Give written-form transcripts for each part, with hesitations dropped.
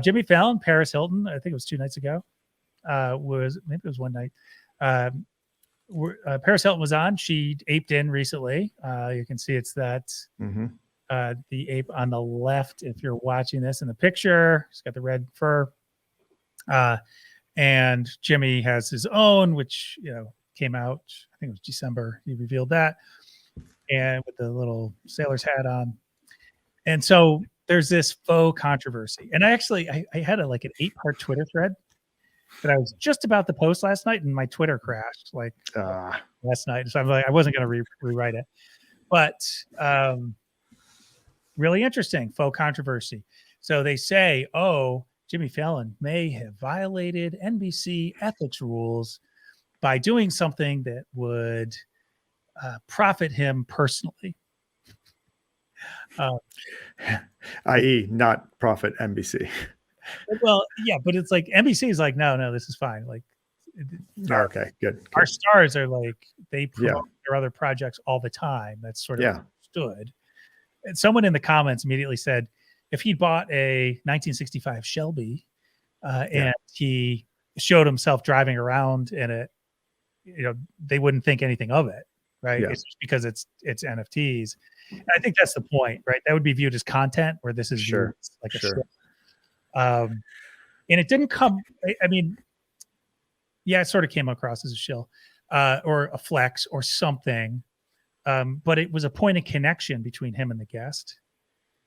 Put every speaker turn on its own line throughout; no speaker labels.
Jimmy Fallon, Paris Hilton, I think it was 2 nights ago, maybe it was one night. Paris Hilton was on. She aped in recently. You can see it's that the ape on the left. If you're watching this in the picture, he's got the red fur. And Jimmy has his own, which came out. I think it was December. He revealed that, and with the little sailor's hat on. And so there's this faux controversy. And I had like an 8-part Twitter thread that I was just about to post last night, and my Twitter crashed last night. So I'm like, I wasn't going to rewrite it, but really interesting faux controversy. So they say, Jimmy Fallon may have violated NBC ethics rules by doing something that would profit him personally.
I.e. not profit NBC.
Well, yeah, but it's like NBC is like, no, this is fine. Like,
okay, good.
Our stars are like, they promote their other projects all the time. That's sort of understood. And someone in the comments immediately said, if he bought a 1965 Shelby and he showed himself driving around in it, they wouldn't think anything of it, right? It's just because it's NFTs. And I think that's the point, right? That would be viewed as content, where this is viewed as like a shill. And it didn't come. I mean, it sort of came across as a shill or a flex or something, but it was a point of connection between him and the guest.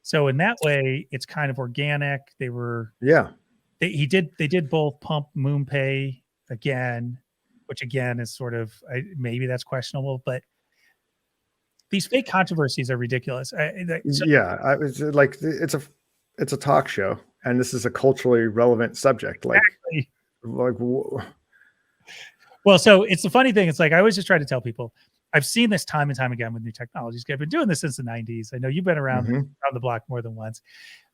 So in that way, it's kind of organic. They were, they did both pump MoonPay again, which again is sort of, maybe that's questionable, but these fake controversies are ridiculous.
It's a talk show, and this is a culturally relevant subject.
Well, so it's the funny thing. It's like, I always just try to tell people, I've seen this time and time again with new technologies. I've been doing this since the 90s. I know you've been around the block more than once.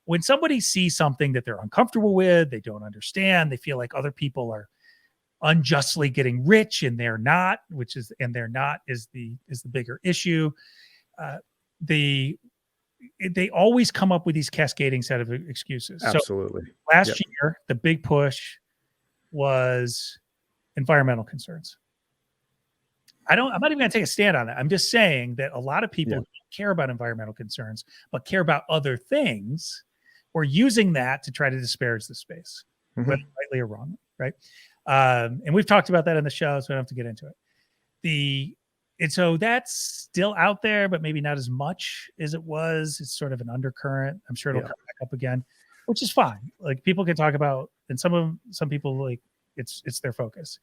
When somebody sees something that they're uncomfortable with, they don't understand, they feel like other people are unjustly getting rich and they're not, is the bigger issue. They always come up with these cascading set of excuses.
Absolutely.
So last year, the big push was environmental concerns. I'm not even going to take a stand on that. I'm just saying that a lot of people don't care about environmental concerns, but care about other things, or using that to try to disparage the space, whether rightly or wrong, right? And we've talked about that in the show, so I don't have to get into it. And so that's still out there, but maybe not as much as it was. It's sort of an undercurrent. I'm sure it'll come back up again, which is fine. Like, people can talk about, and some people, like, it's their focus.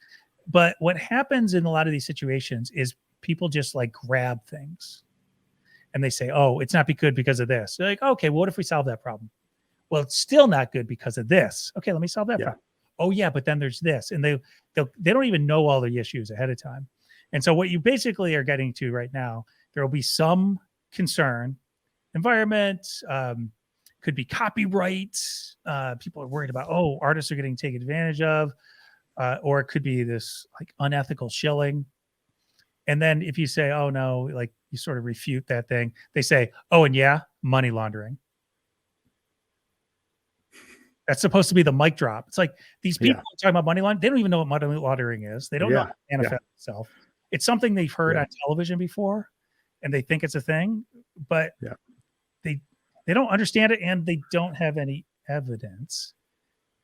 But what happens in a lot of these situations is people just like grab things and they say, it's not good because of this. They're like, okay, well, what if we solve that problem? Well, it's still not good because of this. Okay, let me solve that problem. Oh yeah, but then there's this. And they don't even know all the issues ahead of time. And so what you basically are getting to right now, there will be some concern. Environment, could be copyright. People are worried about, artists are getting taken advantage of. Or it could be this like unethical shilling. And then if you say, no, like, you sort of refute that thing, they say, and money laundering. That's supposed to be the mic drop. It's like, these people are talking about money laundering. They don't even know what money laundering is. They don't know how to manifest itself. It's something they've heard on television before, and they think it's a thing, but they don't understand it, and they don't have any evidence,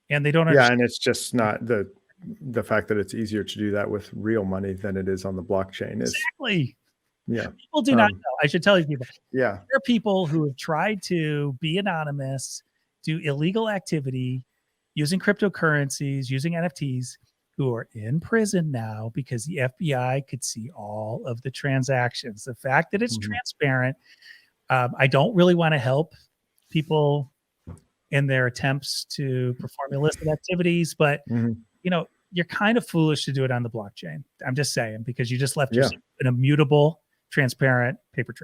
and they don't understand.
And it's just not the fact that it's easier to do that with real money than it is on the blockchain.
Exactly. People do not know. I should tell you people.
There
are people who have tried to be anonymous, do illegal activity using cryptocurrencies, using NFTs, who are in prison now because the FBI could see all of the transactions. The fact that it's transparent. I don't really want to help people in their attempts to perform illicit activities, but you're kind of foolish to do it on the blockchain. I'm just saying, because you just left yourself an immutable, transparent paper trail.